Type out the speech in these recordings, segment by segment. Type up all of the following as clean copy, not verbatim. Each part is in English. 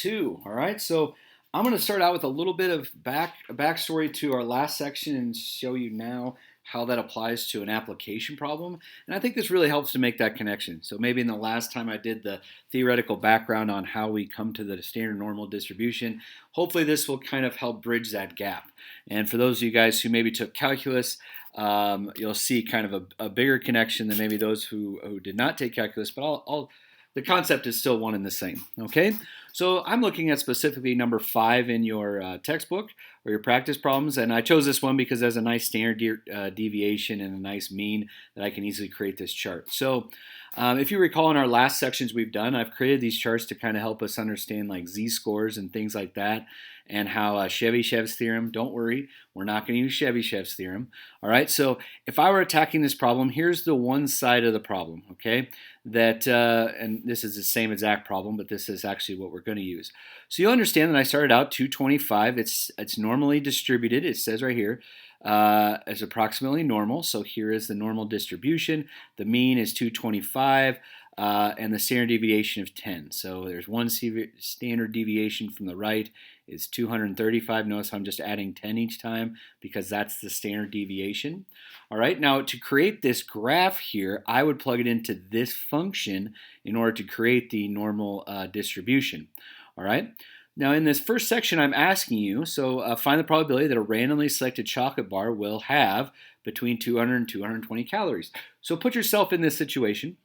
2. All right, so I'm going to start out with a little bit of backstory to our last section and show you now how that applies to an application problem. And I think this really helps to make that connection. So maybe in the last time I did the theoretical background on how we come to the standard normal distribution, hopefully this will kind of help bridge that gap. And for those of you guys who maybe took calculus, you'll see kind of a bigger connection than maybe those who did not take calculus, but the concept is still one and the same, okay? So I'm looking at specifically number 5 in your textbook or your practice problems, and I chose this one because it has a nice standard deviation and a nice mean that I can easily create this chart. So if you recall in our last sections we've done, I've created these charts to kind of help us understand like z-scores and things like that, and how Chebyshev's theorem, don't worry, we're not going to use Chebyshev's theorem. All right, so if I were attacking this problem, here's the one side of the problem, okay? That, and this is the same exact problem, but this is actually what we're going to use. So you'll understand that I started out 225. It's normally distributed. It says right here as approximately normal. So here is the normal distribution. The mean is 225. And the standard deviation of 10. So there's one standard deviation from the right is 235. Notice I'm just adding 10 each time because that's the standard deviation. All right, now to create this graph here, I would plug it into this function in order to create the normal distribution. All right. Now in this first section I'm asking you, so find the probability that a randomly selected chocolate bar will have between 200 and 220 calories. So put yourself in this situation.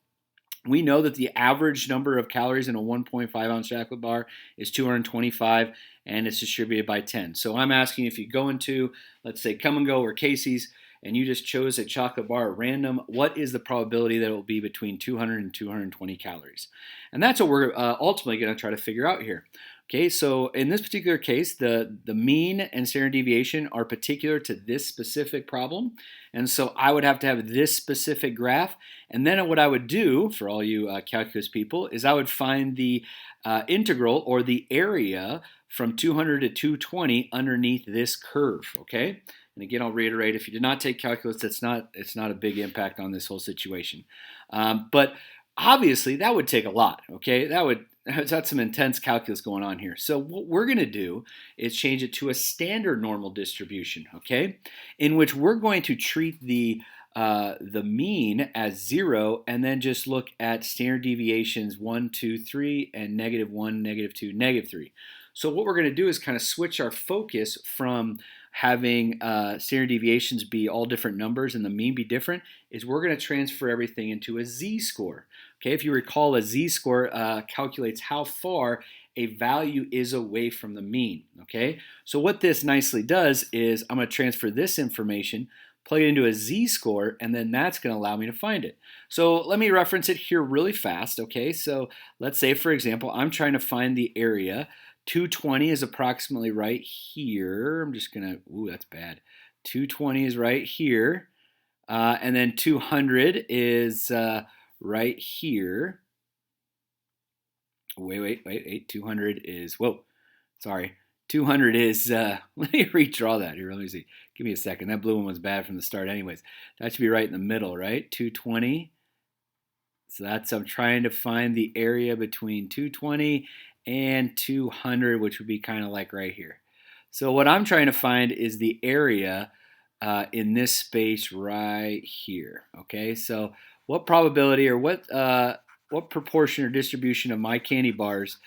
We know that the average number of calories in a 1.5 ounce chocolate bar is 225 and it's distributed by 10. So I'm asking if you go into, let's say, Come and Go or Casey's, and you just chose a chocolate bar at random, what is the probability that it will be between 200 and 220 calories? And that's what we're ultimately going to try to figure out here. Okay, so in this particular case, the mean and standard deviation are particular to this specific problem. And so I would have to have this specific graph. And then what I would do, for all you calculus people, is I would find the integral or the area from 200 to 220 underneath this curve, okay? And again, I'll reiterate, if you did not take calculus, it's not a big impact on this whole situation. But obviously, that would take a lot, okay? That's some intense calculus going on here. So what we're going to do is change it to a standard normal distribution, okay? In which we're going to treat the mean as 0 and then just look at standard deviations 1, 2, 3, and -1, -2, -3. So what we're going to do is kind of switch our focus from having standard deviations be all different numbers and the mean be different, is we're going to transfer everything into a z-score. Okay, if you recall, a z-score calculates how far a value is away from the mean. Okay, so what this nicely does is I'm going to transfer this information, plug it into a z-score, and then that's going to allow me to find it. So let me reference it here really fast. Okay, so let's say, for example, I'm trying to find the area. 220 is approximately right here. I'm just going to, ooh, that's bad. 220 is right here. And then 200 is right here. Wait. 200 is, whoa, sorry. 200 is, let me redraw that here. Let me see. Give me a second. That blue one was bad from the start anyways. That should be right in the middle, right? 220. So I'm trying to find the area between 220 and 200, which would be kind of like right here. So what I'm trying to find is the area in this space right here. Okay, so what probability or what proportion or distribution of my candy bars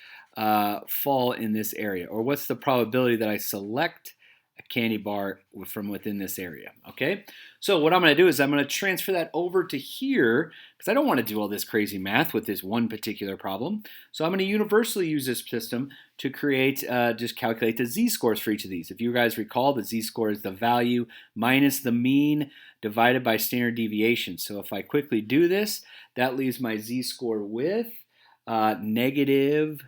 fall in this area, or what's the probability that I select a candy bar from within this area? Okay, so what I'm going to do is I'm going to transfer that over to here because I don't want to do all this crazy math with this one particular problem. So I'm going to universally use this system to create, just calculate the z-scores for each of these. If you guys recall, the z-score is the value minus the mean divided by standard deviation. So if I quickly do this, that leaves my z-score with negative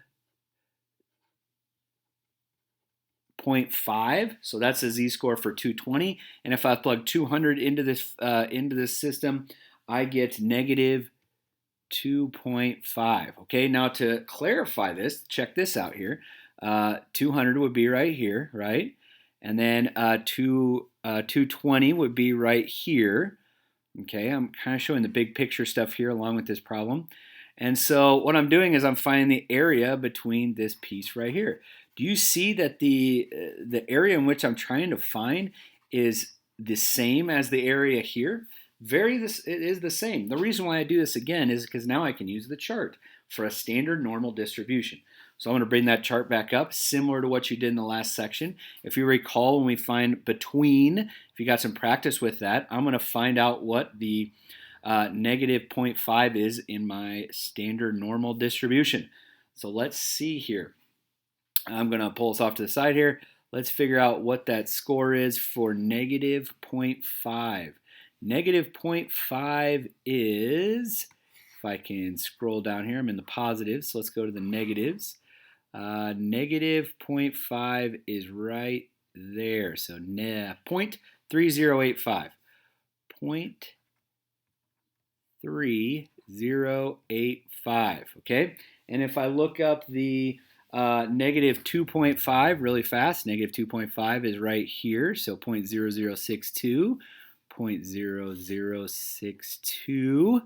0.5, so that's a z-score for 220. And if I plug 200 into this system, I get negative 2.5. Okay, now to clarify this, check this out here. 200 would be right here, right? And then 220 would be right here. Okay, I'm kind of showing the big picture stuff here along with this problem. And so what I'm doing is I'm finding the area between this piece right here. Do you see that the area in which I'm trying to find is the same as the area here? It is the same. The reason why I do this again is because now I can use the chart for a standard normal distribution. So I'm going to bring that chart back up, similar to what you did in the last section. If you recall, when we find between, if you got some practice with that, I'm going to find out what the negative 0.5 is in my standard normal distribution. So let's see here. I'm going to pull this off to the side here. Let's figure out what that score is for negative 0.5. Negative 0.5 is, if I can scroll down here, I'm in the positives, so let's go to the negatives. Negative 0.5 is right there, so 0.3085. 0.3085, okay? And if I look up the negative 2.5 really fast, negative 2.5 is right here, so 0.0062, 0.0062,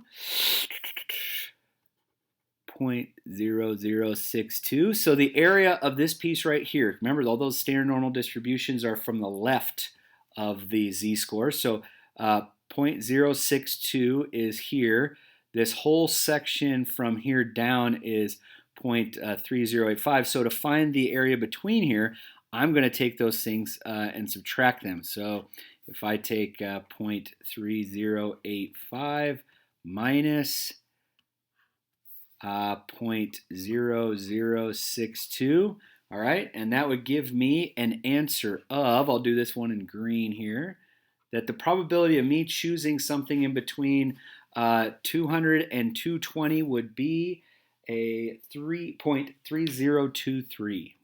0.0062. So the area of this piece right here, remember all those standard normal distributions are from the left of the z-score. So 0.062 is here. This whole section from here down is 0.3085. So to find the area between here, I'm going to take those things and subtract them. So if I take 0.3085 minus 0.0062, all right, and that would give me an answer of, I'll do this one in green here, that the probability of me choosing something in between 200 and 220 would be a 3.3023.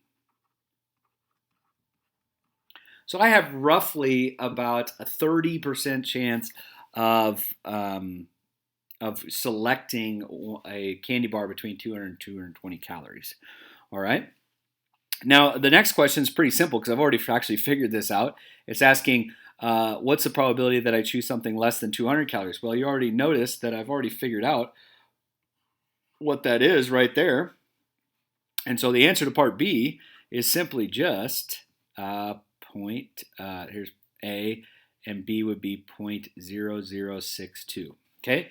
So I have roughly about a 30% chance of selecting a candy bar between 200 and 220 calories. All right. Now, the next question is pretty simple because I've already actually figured this out. It's asking, what's the probability that I choose something less than 200 calories? Well, you already noticed that I've already figured out what that is right there. And so the answer to part B is simply just here's A, and B would be 0.0062. Okay?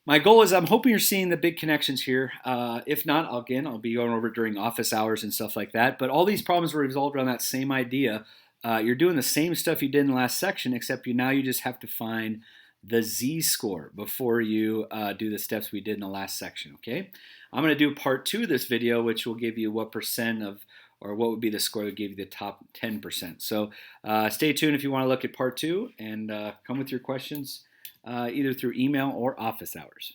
My goal is I'm hoping you're seeing the big connections here. If not, I'll be going over during office hours and stuff like that. But all these problems were resolved around that same idea. You're doing the same stuff you did in the last section, except now you just have to find the z-score before you do the steps we did in the last section, okay? I'm going to do part 2 of this video, which will give you what percent of, or what would be the score that gave you the top 10%. So stay tuned if you want to look at part 2, and come with your questions either through email or office hours.